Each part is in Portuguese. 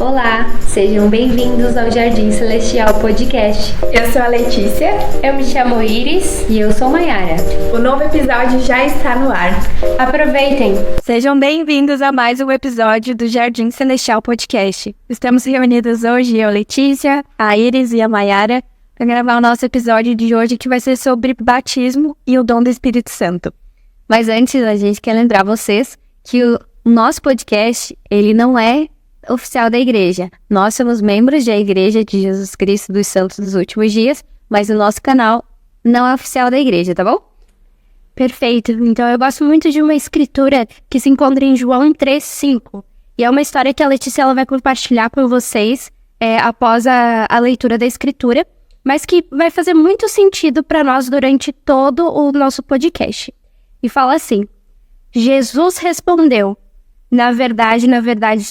Olá, sejam bem-vindos ao Jardim Celestial Podcast. Eu sou a Letícia. Eu me chamo Iris. E eu sou Mayara. O novo episódio já está no ar. Aproveitem! Sejam bem-vindos a mais um episódio do Jardim Celestial Podcast. Estamos reunidas hoje, eu, Letícia, a Iris e a Mayara, para gravar o nosso episódio de hoje, que vai ser sobre batismo e o dom do Espírito Santo. Mas antes, a gente quer lembrar vocês que o nosso podcast, ele não é oficial da igreja. Nós somos membros da Igreja de Jesus Cristo dos Santos dos Últimos Dias, mas o nosso canal não é oficial da igreja, tá bom? Perfeito. Então eu gosto muito de uma escritura que se encontra em João 3:5. E é uma história que a Letícia ela vai compartilhar com vocês após a leitura da escritura, mas que vai fazer muito sentido para nós durante todo o nosso podcast. E fala assim: Jesus respondeu: na verdade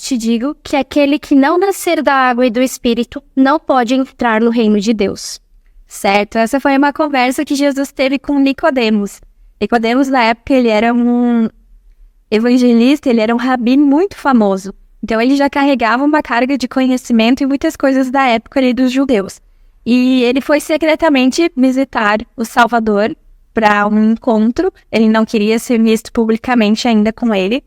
te digo que aquele que não nascer da água e do Espírito não pode entrar no reino de Deus. Certo? Essa foi uma conversa que Jesus teve com Nicodemos. Nicodemos, na época, ele era um evangelista, ele era um rabi muito famoso. Então, ele já carregava uma carga de conhecimento e muitas coisas da época ali dos judeus. E ele foi secretamente visitar o Salvador para um encontro. Ele não queria ser visto publicamente ainda com ele.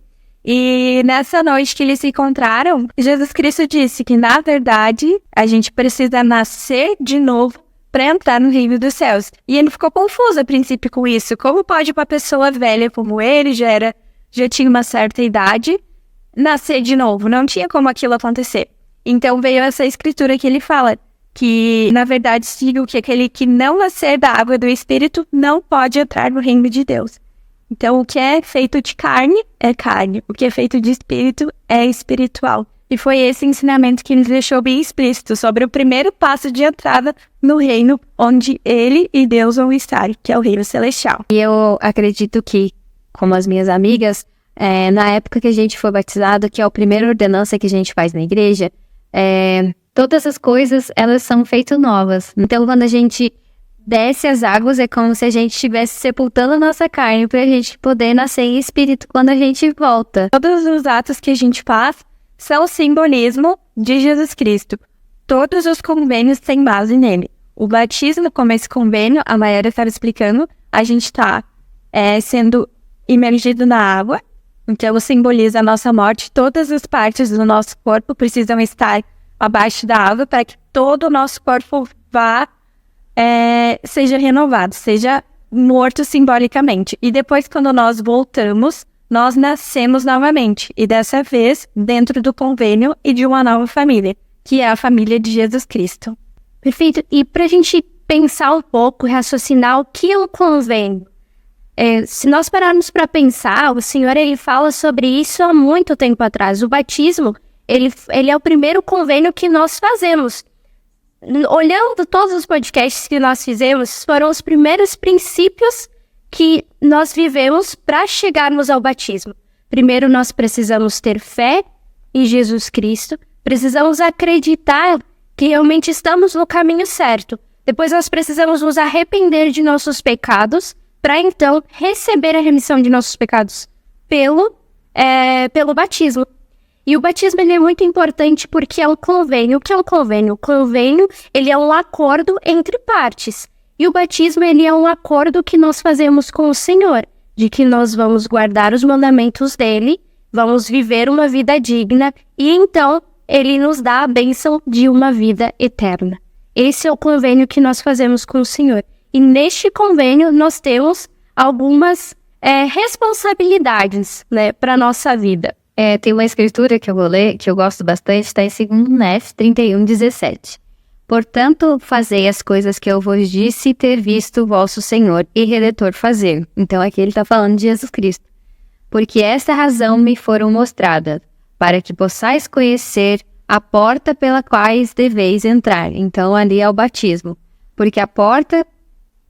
E nessa noite que eles se encontraram, Jesus Cristo disse que, na verdade, a gente precisa nascer de novo para entrar no reino dos céus. E ele ficou confuso a princípio com isso. Como pode uma pessoa velha como ele, já tinha uma certa idade, nascer de novo? Não tinha como aquilo acontecer. Então veio essa escritura que ele fala que, na verdade, digo que aquele que não nascer da água e do Espírito não pode entrar no reino de Deus. Então, o que é feito de carne é carne. O que é feito de espírito é espiritual. E foi esse ensinamento que nos deixou bem explícito sobre o primeiro passo de entrada no reino onde ele e Deus vão estar, que é o reino celestial. E eu acredito que, como as minhas amigas, na época que a gente foi batizado, que é a primeira ordenança que a gente faz na igreja, todas as coisas, elas são feitas novas. Então, quando a gente desce as águas, é como se a gente estivesse sepultando a nossa carne para a gente poder nascer em espírito quando a gente volta. Todos os atos que a gente faz são simbolismo de Jesus Cristo. Todos os convênios têm base nele. O batismo, como esse convênio, a Mayara estava explicando, a gente está sendo imergido na água, então simboliza a nossa morte. Todas as partes do nosso corpo precisam estar abaixo da água para que todo o nosso corpo seja renovado, seja morto simbolicamente. E depois, quando nós voltamos, nós nascemos novamente. E dessa vez, dentro do convênio e de uma nova família, que é a família de Jesus Cristo. Perfeito. E para a gente pensar um pouco, raciocinar o que é um convênio. Se nós pararmos para pensar, o Senhor ele fala sobre isso há muito tempo atrás. O batismo, ele é o primeiro convênio que nós fazemos. Olhando todos os podcasts que nós fizemos, foram os primeiros princípios que nós vivemos para chegarmos ao batismo. Primeiro, nós precisamos ter fé em Jesus Cristo, precisamos acreditar que realmente estamos no caminho certo. Depois, nós precisamos nos arrepender de nossos pecados, para então receber a remissão de nossos pecados pelo batismo. E o batismo ele é muito importante porque é um convênio. O que é um convênio? O convênio ele é um acordo entre partes. E o batismo ele é um acordo que nós fazemos com o Senhor, de que nós vamos guardar os mandamentos dele, vamos viver uma vida digna e então ele nos dá a bênção de uma vida eterna. Esse é o convênio que nós fazemos com o Senhor. E neste convênio nós temos algumas responsabilidades, para a nossa vida. Tem uma escritura que eu vou ler, que eu gosto bastante, está em 2 Nef 31:17. Portanto, fazei as coisas que eu vos disse ter visto o vosso Senhor e Redentor fazer. Então aqui ele está falando de Jesus Cristo. Porque esta razão me foram mostradas, para que possais conhecer a porta pela qual deveis entrar. Então ali é o batismo. Porque a porta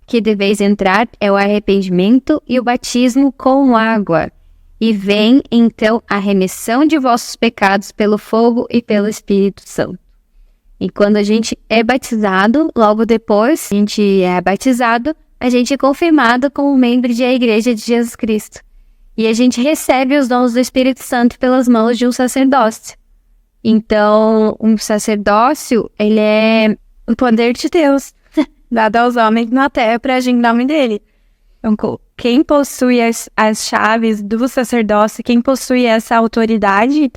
que deveis entrar é o arrependimento e o batismo com água. E vem, então, a remissão de vossos pecados pelo fogo e pelo Espírito Santo. E quando a gente é batizado, logo depois a gente é batizado, a gente é confirmado como membro da Igreja de Jesus Cristo. E a gente recebe os dons do Espírito Santo pelas mãos de um sacerdócio. Então, um sacerdócio, ele é O poder de Deus, dado aos homens na terra para agir em nome dele. Então, quem possui as chaves do sacerdócio, quem possui essa autoridade,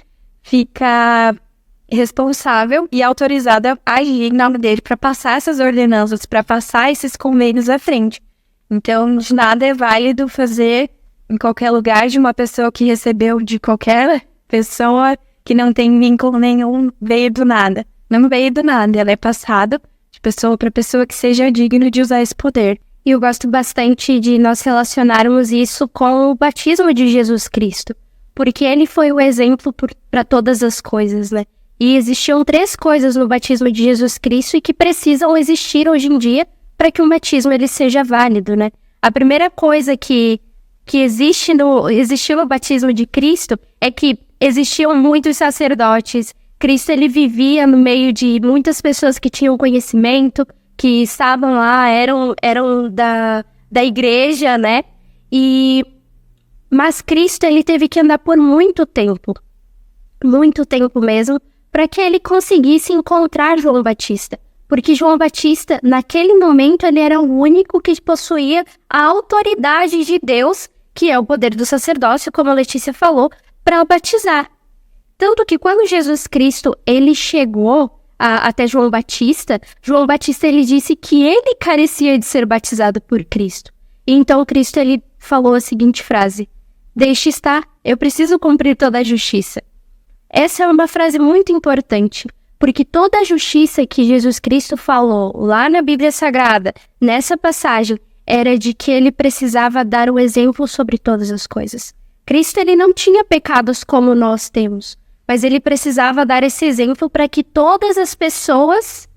fica responsável e autorizada a agir em nome dele para passar essas ordenanças, para passar esses convênios à frente. Então, de nada é válido fazer em qualquer lugar de uma pessoa que recebeu de qualquer pessoa que não tem vínculo nenhum, veio do nada. Não veio do nada, ela é passada de pessoa para pessoa que seja digno de usar esse poder. E eu gosto bastante de nós relacionarmos isso com o batismo de Jesus Cristo, porque ele foi o exemplo para todas as coisas, né? E existiam 3 coisas no batismo de Jesus Cristo e que precisam existir hoje em dia para que o batismo ele seja válido, né? A primeira coisa que existiu no batismo de Cristo é que existiam muitos sacerdotes. Cristo ele vivia no meio de muitas pessoas que tinham conhecimento, que estavam lá, eram da igreja, né? Mas Cristo ele teve que andar por muito tempo mesmo, para que ele conseguisse encontrar João Batista. Porque João Batista, naquele momento, ele era o único que possuía a autoridade de Deus, que é o poder do sacerdócio, como a Letícia falou, para batizar. Tanto que quando Jesus Cristo ele chegou até João Batista ele disse que ele carecia de ser batizado por Cristo. E então Cristo ele falou a seguinte frase: "Deixe estar, eu preciso cumprir toda a justiça." Essa é uma frase muito importante, porque toda a justiça que Jesus Cristo falou lá na Bíblia Sagrada, nessa passagem, era de que ele precisava dar o exemplo sobre todas as coisas. Cristo ele não tinha pecados como nós temos, mas ele precisava dar esse exemplo para que todas as pessoas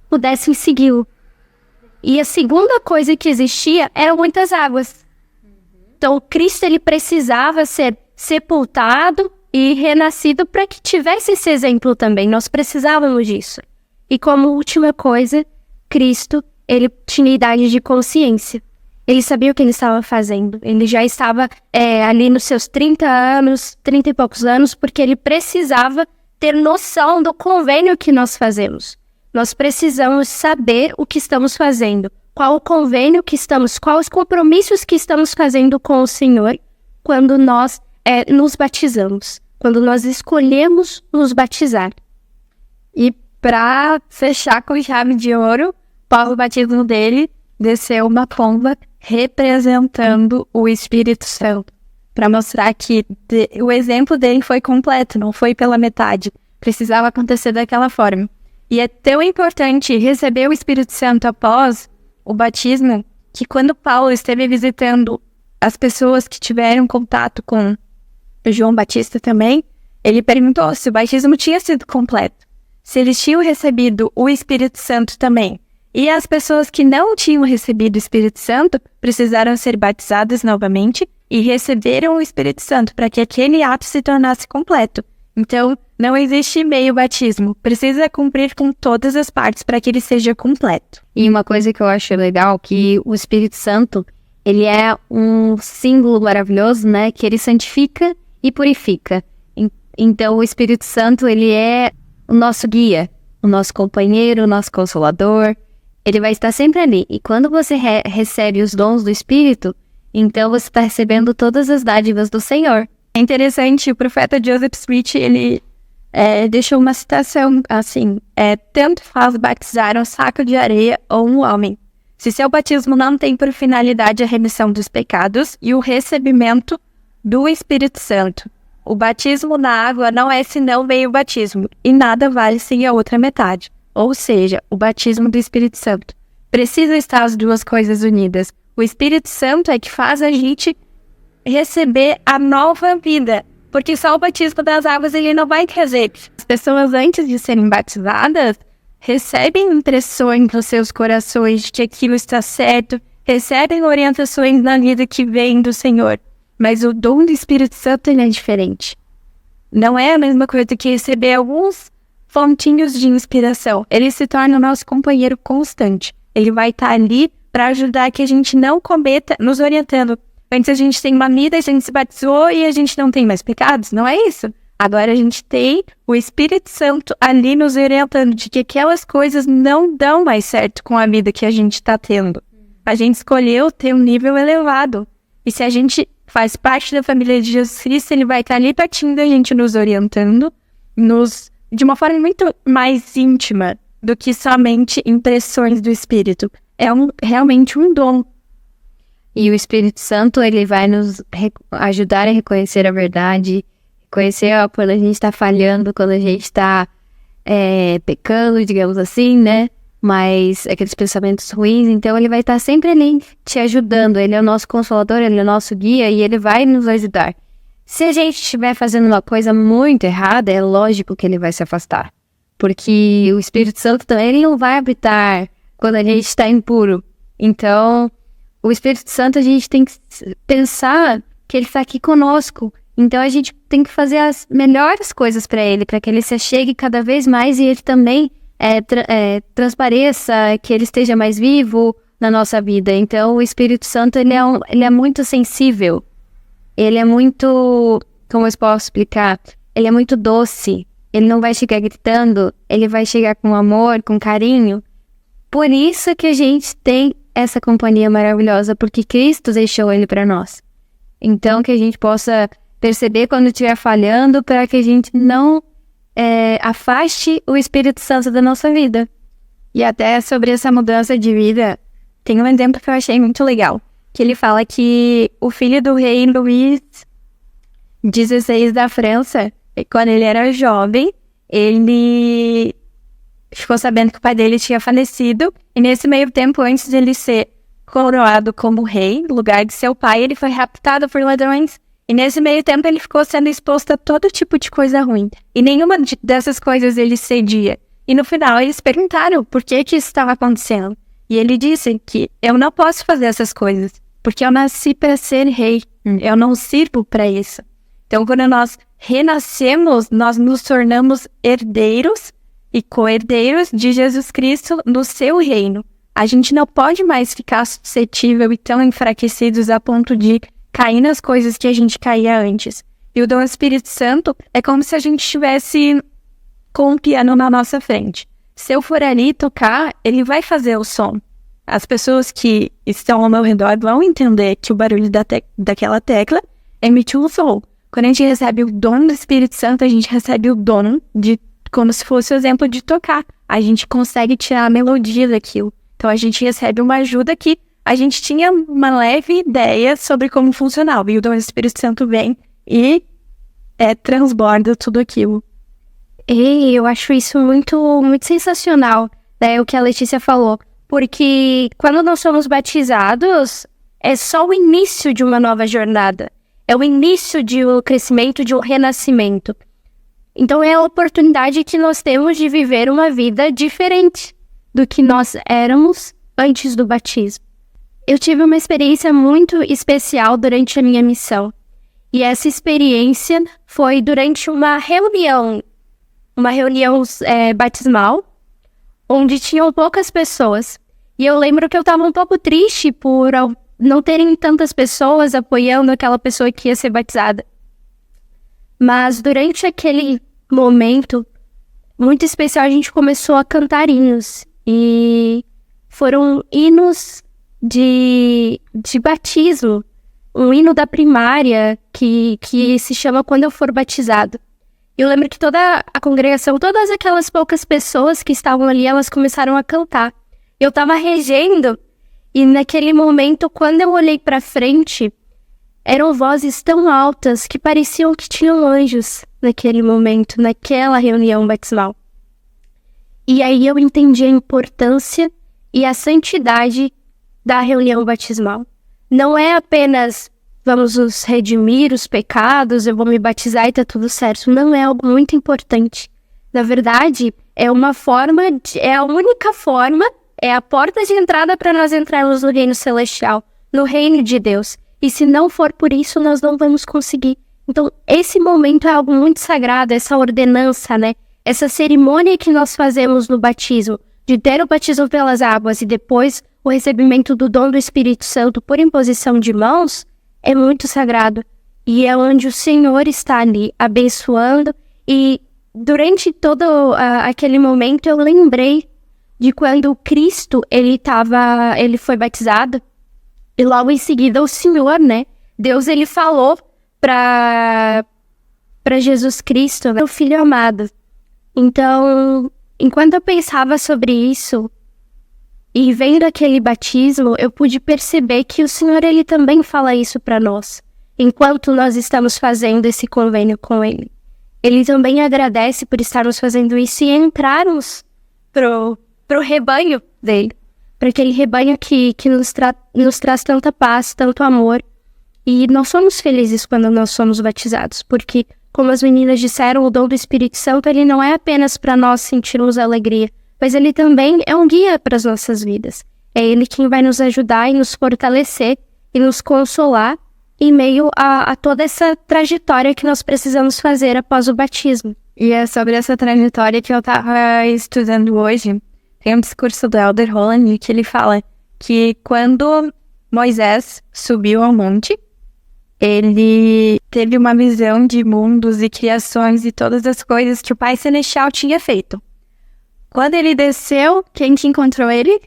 pudessem segui-lo. E a segunda coisa que existia eram muitas águas. Então, Cristo ele precisava ser sepultado e renascido para que tivesse esse exemplo também. Nós precisávamos disso. E como última coisa, Cristo ele tinha idade de consciência. Ele sabia o que ele estava fazendo. Ele já estava ali nos seus 30 e poucos anos, porque ele precisava ter noção do convênio que nós fazemos. Nós precisamos saber o que estamos fazendo, qual o convênio que estamos, quais os compromissos que estamos fazendo com o Senhor quando nós nos batizamos, quando nós escolhemos nos batizar. E para fechar com chave de ouro, Paulo, o batismo dele, desceu uma pomba representando o Espírito Santo, para mostrar que o exemplo dele foi completo, não foi pela metade. Precisava acontecer daquela forma. E é tão importante receber o Espírito Santo após o batismo, que quando Paulo esteve visitando as pessoas que tiveram contato com João Batista também, ele perguntou se o batismo tinha sido completo, se eles tinham recebido o Espírito Santo também. E as pessoas que não tinham recebido o Espírito Santo precisaram ser batizadas novamente e receberam o Espírito Santo para que aquele ato se tornasse completo. Então, não existe meio batismo. Precisa cumprir com todas as partes para que ele seja completo. E uma coisa que eu acho legal, que o Espírito Santo, ele é um símbolo maravilhoso, né? Que ele santifica e purifica. Então, o Espírito Santo, ele é o nosso guia, o nosso companheiro, o nosso consolador. Ele vai estar sempre ali. E quando você recebe os dons do Espírito, então você está recebendo todas as dádivas do Senhor. É interessante, o profeta Joseph Smith, ele deixou uma citação assim: tanto faz batizar um saco de areia ou um homem, se seu batismo não tem por finalidade a remissão dos pecados e o recebimento do Espírito Santo. O batismo na água não é senão meio batismo, e nada vale sem a outra metade. Ou seja, o batismo do Espírito Santo. Precisa estar as duas coisas unidas. O Espírito Santo é que faz a gente receber a nova vida, porque só o batismo das águas ele não vai trazer. As pessoas, antes de serem batizadas, recebem impressões nos seus corações de que aquilo está certo, recebem orientações na vida que vem do Senhor. Mas o dom do Espírito Santo ele é diferente. Não é a mesma coisa que receber alguns fontinhos de inspiração. Ele se torna o nosso companheiro constante. Ele vai estar ali para ajudar que a gente não cometa, nos orientando. Antes a gente tem uma vida, a gente se batizou e a gente não tem mais pecados. Não é isso. Agora a gente tem o Espírito Santo ali nos orientando de que aquelas coisas não dão mais certo com a vida que a gente está tendo. A gente escolheu ter um nível elevado. E se a gente faz parte da família de Jesus Cristo, ele vai estar ali pertinho da gente nos orientando, de uma forma muito mais íntima do que somente impressões do Espírito. É realmente um dom. E o Espírito Santo, ele vai nos ajudar a reconhecer a verdade, conhecer quando a gente está falhando, quando a gente está pecando, digamos assim, né? Mas aqueles pensamentos ruins, então ele vai estar sempre ali te ajudando. Ele é o nosso consolador, ele é o nosso guia e ele vai nos ajudar. Se a gente estiver fazendo uma coisa muito errada, é lógico que ele vai se afastar. Porque o Espírito Santo também ele não vai habitar quando a gente está impuro. Então, o Espírito Santo a gente tem que pensar que ele está aqui conosco. Então a gente tem que fazer as melhores coisas para que ele se achegue cada vez mais e ele também transpareça, que ele esteja mais vivo na nossa vida. Então o Espírito Santo ele é muito sensível, ele é muito, como eu posso explicar, ele é muito doce, ele não vai chegar gritando, ele vai chegar com amor, com carinho. Por isso que a gente tem essa companhia maravilhosa, porque Cristo deixou ele para nós. Então que a gente possa perceber quando estiver falhando, para que a gente não afaste o Espírito Santo da nossa vida. E até sobre essa mudança de vida, tem um exemplo que eu achei muito legal, que ele fala que o filho do rei Luís XVI da França, quando ele era jovem, ele ficou sabendo que o pai dele tinha falecido, e nesse meio tempo, antes de ele ser coroado como rei, no lugar de seu pai, ele foi raptado por ladrões. E nesse meio tempo ele ficou sendo exposto a todo tipo de coisa ruim. E nenhuma dessas coisas ele cedia. E no final eles perguntaram por que isso estava acontecendo. E ele disse que eu não posso fazer essas coisas, porque eu nasci para ser rei. Eu não sirvo para isso. Então quando nós renascemos, nós nos tornamos herdeiros e co-herdeiros de Jesus Cristo no seu reino. A gente não pode mais ficar suscetível e tão enfraquecidos a ponto de cair nas coisas que a gente caía antes. E o dom do Espírito Santo é como se a gente estivesse com um piano na nossa frente. Se eu for ali tocar, ele vai fazer o som. As pessoas que estão ao meu redor vão entender que o barulho daquela tecla emitiu um som. Quando a gente recebe o dom do Espírito Santo, a gente recebe o dom de, como se fosse o exemplo de tocar. A gente consegue tirar a melodia daquilo. Então a gente recebe uma ajuda que a gente tinha uma leve ideia sobre como funcionava. E o dom do Espírito Santo vem e transborda tudo aquilo. E eu acho isso muito, muito sensacional, né, o que a Letícia falou. Porque quando nós somos batizados, é só o início de uma nova jornada. É o início de um crescimento, de um renascimento. Então é a oportunidade que nós temos de viver uma vida diferente do que nós éramos antes do batismo. Eu tive uma experiência muito especial durante a minha missão. E essa experiência foi durante uma reunião batismal, onde tinham poucas pessoas. E eu lembro que eu estava um pouco triste por não terem tantas pessoas apoiando aquela pessoa que ia ser batizada. Mas durante aquele momento muito especial, a gente começou a cantar hinos. E foram hinos de batismo, um hino da primária que se chama Quando Eu For Batizado. Eu lembro que toda a congregação, todas aquelas poucas pessoas que estavam ali, elas começaram a cantar. Eu estava regendo e naquele momento, quando eu olhei para frente, eram vozes tão altas que pareciam que tinham anjos naquele momento, naquela reunião batismal. E aí eu entendi a importância e a santidade da reunião batismal. Não é apenas vamos nos redimir os pecados, eu vou me batizar e tá tudo certo. Não, é algo muito importante. Na verdade, é a única forma, é a porta de entrada para nós entrarmos no reino celestial, no reino de Deus. E se não for por isso, nós não vamos conseguir. Então, esse momento é algo muito sagrado, essa ordenança, né? Essa cerimônia que nós fazemos no batismo, de ter o batismo pelas águas e depois o recebimento do dom do Espírito Santo por imposição de mãos, é muito sagrado. E é onde o Senhor está ali, abençoando. E durante todo aquele momento, eu lembrei de quando Cristo, ele foi batizado. E logo em seguida, o Senhor, né? Deus, ele falou para Jesus Cristo, meu Filho amado. Então, enquanto eu pensava sobre isso, e vendo aquele batismo, eu pude perceber que o Senhor, ele também fala isso para nós, enquanto nós estamos fazendo esse convênio com ele. Ele também agradece por estarmos fazendo isso e entrarmos pro rebanho dele, para aquele rebanho que nos traz tanta paz, tanto amor. E nós somos felizes quando nós somos batizados, porque, como as meninas disseram, o dom do Espírito Santo, ele não é apenas para nós sentirmos alegria, mas ele também é um guia para as nossas vidas. É ele quem vai nos ajudar e nos fortalecer e nos consolar em meio a toda essa trajetória que nós precisamos fazer após o batismo. E é sobre essa trajetória que eu estava estudando hoje. Tem um discurso do Elder Holland que ele fala que quando Moisés subiu ao monte, ele teve uma visão de mundos e criações e todas as coisas que o Pai Celestial tinha feito. Quando ele desceu, quem que encontrou ele?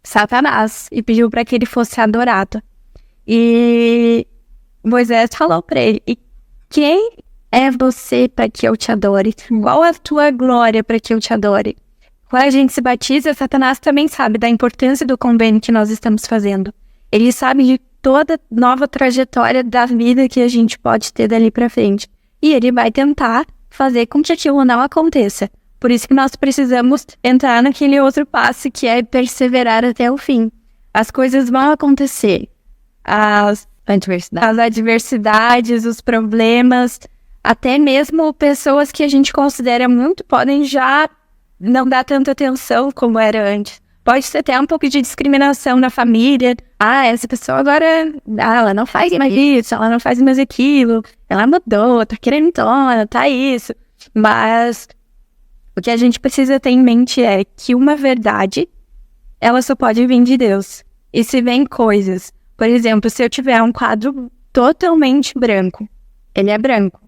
Satanás, e pediu para que ele fosse adorado. E Moisés falou para ele: e quem é você para que eu te adore? Qual a tua glória para que eu te adore? Quando a gente se batiza, Satanás também sabe da importância do convênio que nós estamos fazendo. Ele sabe de toda nova trajetória da vida que a gente pode ter dali para frente. E ele vai tentar fazer com que aquilo não aconteça. Por isso que nós precisamos entrar naquele outro passo, que é perseverar até o fim. As coisas vão acontecer. As adversidades, os problemas, até mesmo pessoas que a gente considera muito, podem já não dar tanta atenção como era antes. Pode ter até um pouco de discriminação na família. Essa pessoa agora, ela não faz mais isso, ela não faz mais aquilo, ela mudou, tá querendona, tá isso. Mas o que a gente precisa ter em mente é que uma verdade, ela só pode vir de Deus. E se vem coisas, por exemplo, se eu tiver um quadro totalmente branco, ele é branco.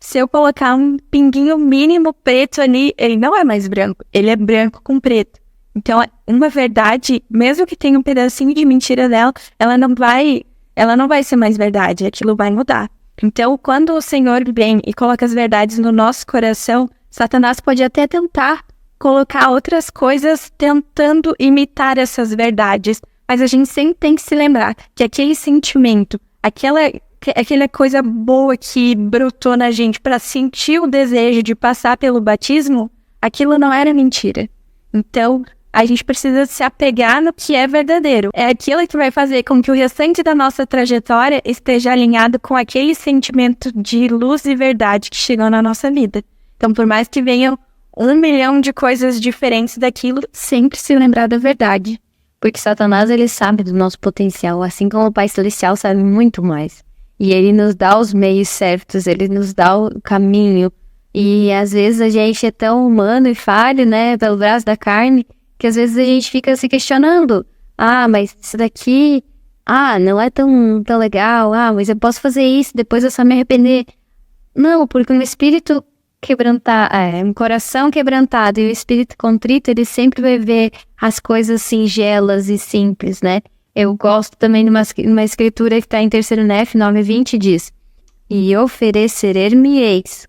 Se eu colocar um pinguinho mínimo preto ali, ele não é mais branco, ele é branco com preto. Então, uma verdade, mesmo que tenha um pedacinho de mentira dela, ela não vai ser mais verdade, aquilo vai mudar. Então, quando o Senhor vem e coloca as verdades no nosso coração, Satanás pode até tentar colocar outras coisas tentando imitar essas verdades, mas a gente sempre tem que se lembrar que aquele sentimento, aquela coisa boa que brotou na gente para sentir o desejo de passar pelo batismo, aquilo não era mentira. Então, a gente precisa se apegar no que é verdadeiro. É aquilo que vai fazer com que o restante da nossa trajetória esteja alinhado com aquele sentimento de luz e verdade que chegou na nossa vida. Então, por mais que venham 1 milhão de coisas diferentes daquilo, sempre se lembrar da verdade. Porque Satanás, ele sabe do nosso potencial, assim como o Pai Celestial sabe muito mais. E ele nos dá os meios certos, ele nos dá o caminho. E às vezes a gente é tão humano e falho, né, pelo braço da carne, que às vezes a gente fica se questionando. Mas isso daqui, não é tão legal. Mas eu posso fazer isso, depois eu só me arrepender. Não, porque um espírito quebrantado, um coração quebrantado e o espírito contrito, ele sempre vai ver as coisas singelas e simples, né? Eu gosto também de uma escritura que está em 3º Nef 9:20, diz: e oferecer-me-eis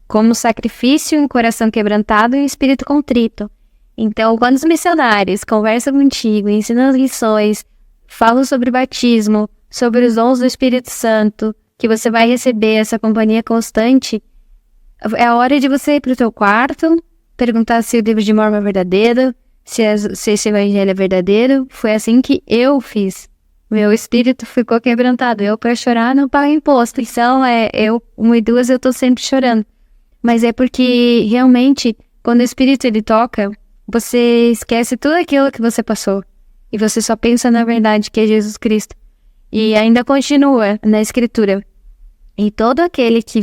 como sacrifício um coração quebrantado e um espírito contrito. Então, quando os missionários conversam contigo, ensinam lições, falam sobre batismo, sobre os dons do Espírito Santo, que você vai receber essa companhia constante, é a hora de você ir para o teu quarto, perguntar se o livro de Mormon é verdadeiro, se esse evangelho é verdadeiro. Foi assim que eu fiz. Meu espírito ficou quebrantado. Eu, para chorar, não pago imposto. Então, 1 e 2 eu tô sempre chorando. Mas é porque, realmente, quando o espírito ele toca, você esquece tudo aquilo que você passou. E você só pensa na verdade, que é Jesus Cristo. E ainda continua na escritura: e todo aquele que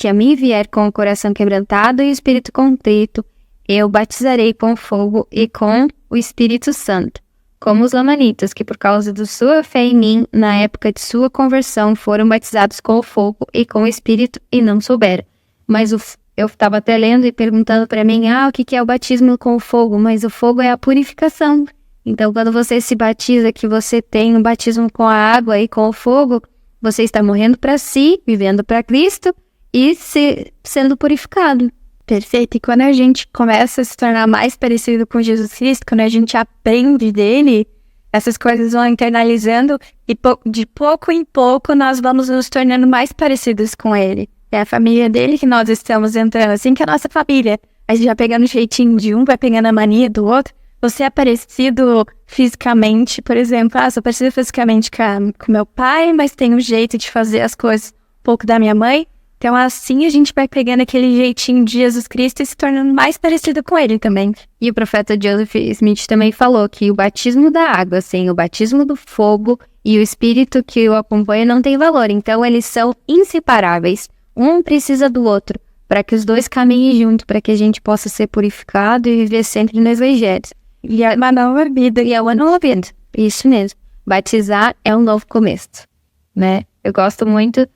a mim vier com o coração quebrantado e o espírito contrito, eu batizarei com fogo e com o Espírito Santo. como os lamanitas, que por causa da sua fé em mim, na época de sua conversão, foram batizados com o fogo e com o Espírito e não souberam. Mas eu estava até lendo e perguntando para mim, o que é o batismo com o fogo? Mas o fogo é a purificação. Então, quando você se batiza, que você tem um batismo com a água e com o fogo, você está morrendo para si, vivendo para Cristo e sendo purificado. Perfeito. E quando a gente começa a se tornar mais parecido com Jesus Cristo, quando a gente aprende dele, essas coisas vão internalizando e de pouco em pouco nós vamos nos tornando mais parecidos com ele. É a família dele que nós estamos entrando, assim que a nossa família. A gente vai pegando o jeitinho de um, vai pegando a mania do outro. Você é parecido fisicamente, por exemplo, sou parecido fisicamente com meu pai, mas tem um jeito de fazer as coisas um pouco da minha mãe. Então, assim, a gente vai pegando aquele jeitinho de Jesus Cristo e se tornando mais parecido com ele também. E o profeta Joseph Smith também falou que o batismo da água, assim, o batismo do fogo e o Espírito que o acompanha não tem valor. Então, eles são inseparáveis. Um precisa do outro, para que os dois caminhem junto, para que a gente possa ser purificado e viver sempre no Evangelho. E é uma nova vida. E é uma nova vida. Isso mesmo. Batizar é um novo começo, né? Eu gosto muito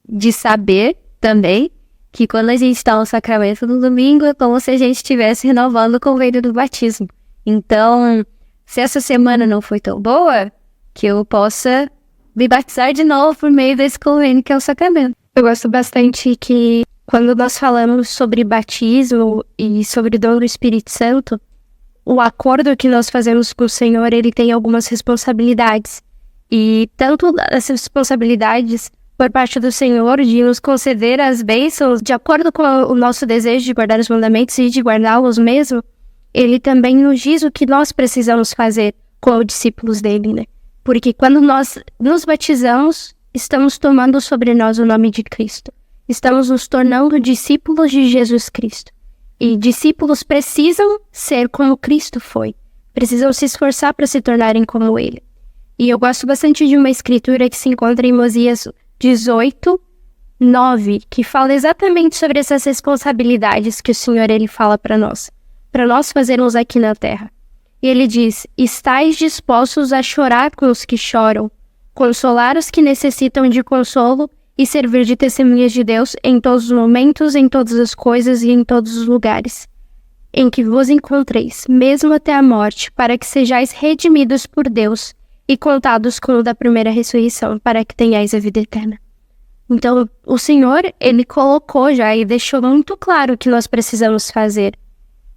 de saber também que quando a gente está no sacramento no domingo é como se a gente estivesse renovando o convênio do batismo. Então, se essa semana não foi tão boa, que eu possa me batizar de novo por meio desse convênio que é o sacramento. Eu gosto bastante que quando nós falamos sobre batismo e sobre o dom do Espírito Santo, o acordo que nós fazemos com o Senhor, ele tem algumas responsabilidades. E tanto as responsabilidades por parte do Senhor de nos conceder as bênçãos de acordo com o nosso desejo de guardar os mandamentos e de guardá-los mesmo, ele também nos diz o que nós precisamos fazer com os discípulos dele, né? Porque quando nós nos batizamos, estamos tomando sobre nós o nome de Cristo. Estamos nos tornando discípulos de Jesus Cristo. E discípulos precisam ser como Cristo foi. Precisam se esforçar para se tornarem como ele. E eu gosto bastante de uma escritura que se encontra em Mosias 18:9, que fala exatamente sobre essas responsabilidades que o Senhor ele fala para nós fazermos aqui na terra. E ele diz: estais dispostos a chorar com os que choram, consolar os que necessitam de consolo e servir de testemunhas de Deus em todos os momentos, em todas as coisas e em todos os lugares em que vos encontreis, mesmo até a morte, para que sejais redimidos por Deus e contados com o da primeira ressurreição, para que tenhais a vida eterna. Então, o Senhor, ele colocou já e deixou muito claro o que nós precisamos fazer.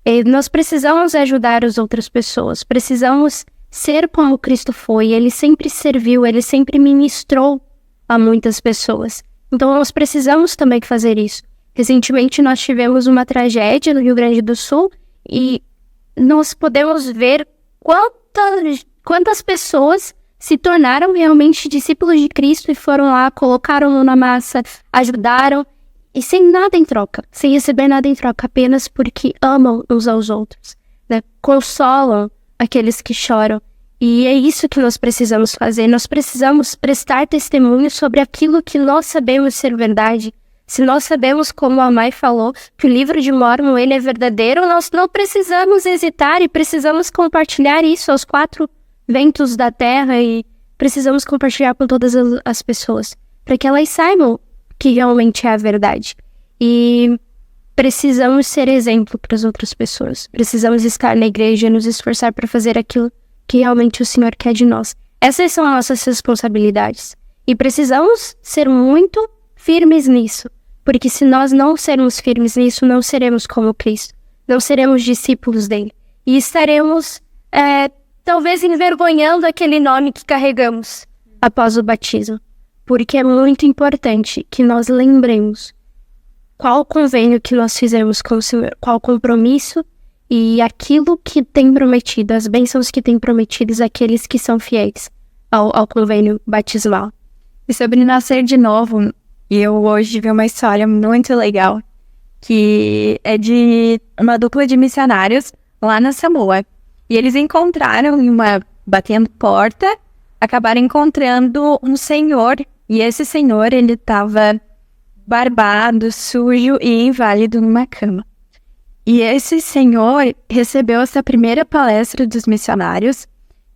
E nós precisamos ajudar as outras pessoas, precisamos ser como Cristo foi. Ele sempre serviu, ele sempre ministrou a muitas pessoas. Então, nós precisamos também fazer isso. Recentemente, nós tivemos uma tragédia no Rio Grande do Sul e nós podemos ver quantas pessoas se tornaram realmente discípulos de Cristo e foram lá, colocaram-no na massa, ajudaram, e sem nada em troca, sem receber nada em troca, apenas porque amam uns aos outros, né? Consolam aqueles que choram. E é isso que nós precisamos fazer. Nós precisamos prestar testemunho sobre aquilo que nós sabemos ser verdade. Se nós sabemos, como a Mai falou, que o livro de Mórmon ele é verdadeiro, nós não precisamos hesitar e precisamos compartilhar isso aos 4 ventos da terra e precisamos compartilhar com todas as pessoas, para que elas saibam que realmente é a verdade. E precisamos ser exemplo para as outras pessoas. Precisamos estar na igreja, nos esforçar para fazer aquilo que realmente o Senhor quer de nós. Essas são as nossas responsabilidades. E precisamos ser muito firmes nisso. Porque se nós não sermos firmes nisso, não seremos como Cristo. Não seremos discípulos dele. E estaremos, talvez, envergonhando aquele nome que carregamos após o batismo. Porque é muito importante que nós lembremos qual o convênio que nós fizemos com o Senhor, qual o compromisso e aquilo que tem prometido, as bênçãos que tem prometidas àqueles que são fiéis ao convênio batismal. E sobre nascer de novo, eu hoje vi uma história muito legal, que é de uma dupla de missionários lá na Samoa. E eles encontraram, batendo porta, acabaram encontrando um senhor, e esse senhor, ele estava barbado, sujo e inválido numa cama. E esse senhor recebeu essa primeira palestra dos missionários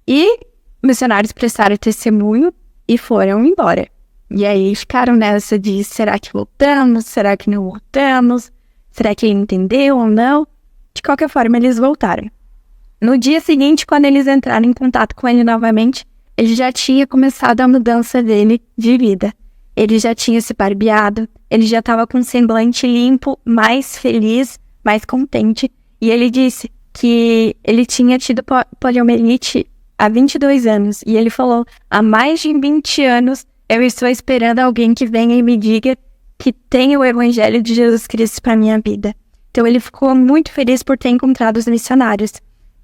E missionários prestaram testemunho e foram embora. E aí ficaram nessa de, será que voltamos? Será que não voltamos? Será que ele entendeu ou não? De qualquer forma, eles voltaram. No dia seguinte, quando eles entraram em contato com ele novamente, ele já tinha começado a mudança dele de vida. Ele já tinha se barbeado, ele já estava com um semblante limpo, mais feliz, mais contente. E ele disse que ele tinha tido poliomielite há 22 anos. E ele falou, há mais de 20 anos eu estou esperando alguém que venha e me diga que tem o evangelho de Jesus Cristo para minha vida. Então ele ficou muito feliz por ter encontrado os missionários.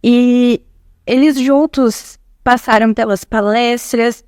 E eles juntos passaram pelas palestras,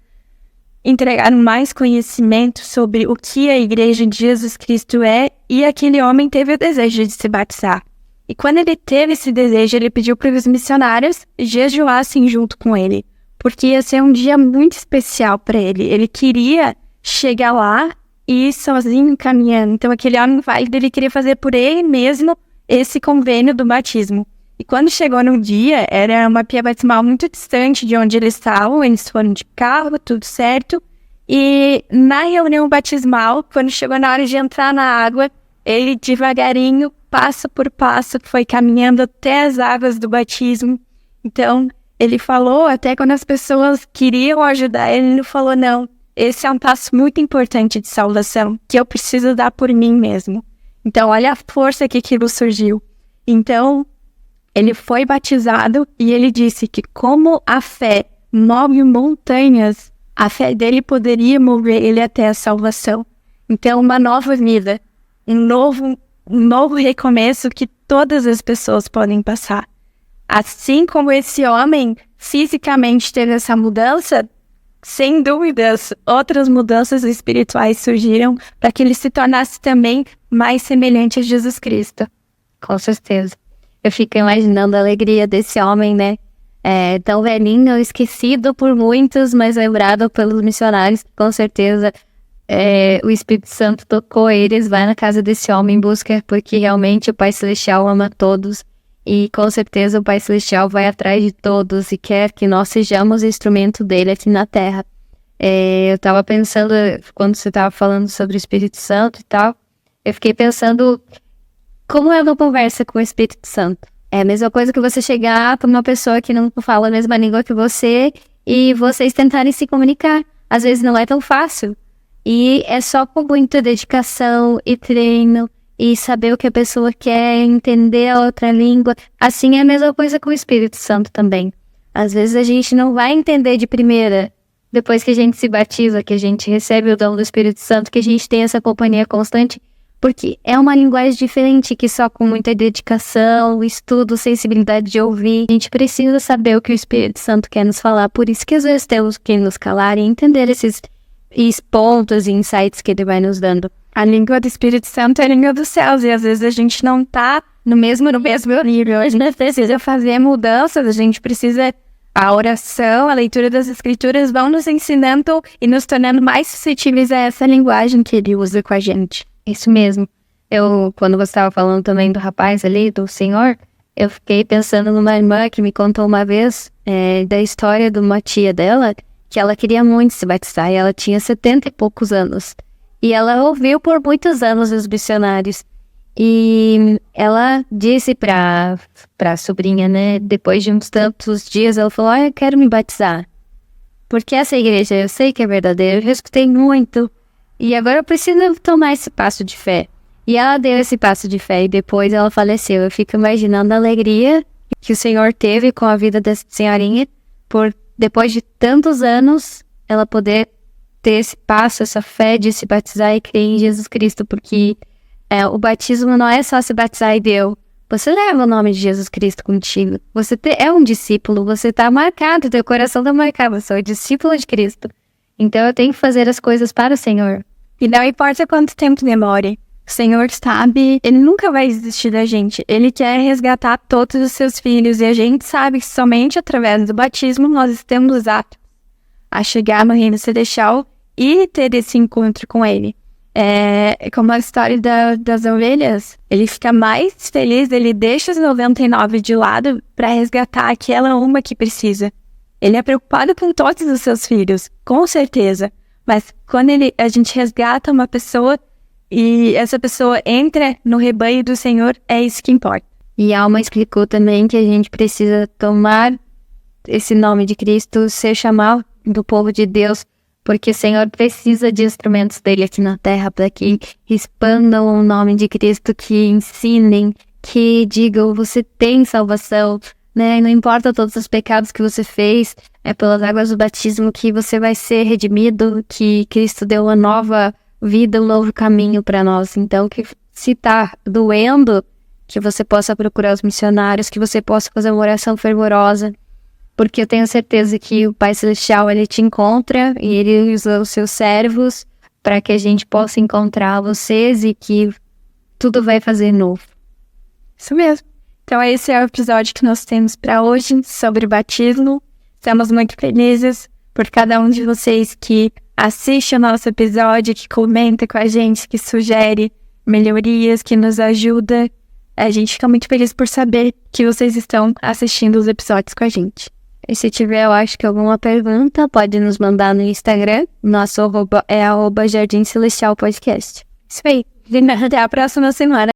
entregaram mais conhecimento sobre o que a Igreja de Jesus Cristo é, e aquele homem teve o desejo de se batizar. E quando ele teve esse desejo, ele pediu para os missionários jejuassem junto com ele, porque ia ser um dia muito especial para ele. Ele queria chegar lá e ir sozinho caminhando. Então aquele homem válido, ele queria fazer por ele mesmo esse convênio do batismo. E quando chegou no dia, era uma pia batismal muito distante de onde eles estavam, eles foram de carro, tudo certo. E na reunião batismal, quando chegou na hora de entrar na água, ele devagarinho, passo por passo, foi caminhando até as águas do batismo. Então, ele falou, até quando as pessoas queriam ajudar ele, ele falou, não, esse é um passo muito importante de salvação, que eu preciso dar por mim mesmo. Então, olha a força que aquilo surgiu. Então, ele foi batizado e ele disse que como a fé move montanhas, a fé dele poderia mover ele até a salvação. Então, uma nova vida, um novo recomeço que todas as pessoas podem passar. Assim como esse homem fisicamente teve essa mudança, sem dúvidas, outras mudanças espirituais surgiram para que ele se tornasse também mais semelhante a Jesus Cristo. Com certeza. Eu fico imaginando a alegria desse homem, né? Tão velhinho, esquecido por muitos, mas lembrado pelos missionários. Com certeza, o Espírito Santo tocou eles, vai na casa desse homem em busca, porque realmente o Pai Celestial ama todos. E com certeza o Pai Celestial vai atrás de todos e quer que nós sejamos instrumento dele aqui na Terra. Eu estava pensando, quando você estava falando sobre o Espírito Santo e tal, eu fiquei pensando... Como é uma conversa com o Espírito Santo? É a mesma coisa que você chegar para uma pessoa que não fala a mesma língua que você e vocês tentarem se comunicar. Às vezes não é tão fácil. E é só com muita dedicação e treino e saber o que a pessoa quer, entender a outra língua. Assim é a mesma coisa com o Espírito Santo também. Às vezes a gente não vai entender de primeira, depois que a gente se batiza, que a gente recebe o dom do Espírito Santo, que a gente tem essa companhia constante, porque é uma linguagem diferente que só com muita dedicação, estudo, sensibilidade de ouvir, a gente precisa saber o que o Espírito Santo quer nos falar. Por isso que às vezes temos que nos calar e entender esses pontos e insights que ele vai nos dando. A língua do Espírito Santo é a língua dos céus, e às vezes a gente não tá no mesmo nível. A gente precisa fazer mudanças, a gente precisa... A oração, a leitura das Escrituras vão nos ensinando e nos tornando mais suscetíveis a essa linguagem que ele usa com a gente. Isso mesmo. Quando você estava falando também do rapaz ali, do senhor, eu fiquei pensando numa irmã que me contou uma vez da história de uma tia dela, que ela queria muito se batizar, e ela tinha 70 e poucos anos. E ela ouviu por muitos anos os missionários. E ela disse pra sobrinha, né, depois de uns tantos dias, ela falou, eu quero me batizar. Porque essa igreja, eu sei que é verdadeira, eu já escutei muito. E agora eu preciso tomar esse passo de fé. E ela deu esse passo de fé e depois ela faleceu. Eu fico imaginando a alegria que o Senhor teve com a vida dessa senhorinha, por depois de tantos anos, ela poder ter esse passo, essa fé de se batizar e crer em Jesus Cristo. Porque o batismo não é só se batizar e deu. Você leva o nome de Jesus Cristo contigo. Você é um discípulo, você está marcado, teu coração está marcado, você é discípulo de Cristo. Então eu tenho que fazer as coisas para o Senhor. E não importa quanto tempo demore, o Senhor sabe, Ele nunca vai desistir da gente. Ele quer resgatar todos os seus filhos, e a gente sabe que somente através do batismo nós temos aptos a chegar no reino celestial e ter esse encontro com Ele. É como a história das ovelhas. Ele fica mais feliz, ele deixa os 99 de lado para resgatar aquela uma que precisa. Ele é preocupado com todos os seus filhos, com certeza. Mas quando a gente resgata uma pessoa e essa pessoa entra no rebanho do Senhor, é isso que importa. E Alma explicou também que a gente precisa tomar esse nome de Cristo, ser chamado do povo de Deus, porque o Senhor precisa de instrumentos dele aqui na terra para que expandam o nome de Cristo, que ensinem, que digam, você tem salvação, né? Não importa todos os pecados que você fez, é pelas águas do batismo que você vai ser redimido, que Cristo deu uma nova vida, um novo caminho para nós. Então, que se tá doendo, que você possa procurar os missionários, que você possa fazer uma oração fervorosa, porque eu tenho certeza que o Pai Celestial, ele te encontra e ele usa os seus servos para que a gente possa encontrar vocês e que tudo vai fazer novo. Isso mesmo. Então esse é o episódio que nós temos para hoje sobre batismo. Estamos muito felizes por cada um de vocês que assiste o nosso episódio, que comenta com a gente, que sugere melhorias, que nos ajuda. A gente fica muito feliz por saber que vocês estão assistindo os episódios com a gente. E se tiver, eu acho que alguma pergunta, pode nos mandar no Instagram. Nosso @ é @Jardim Celestial Podcast. Isso aí. Até a próxima semana.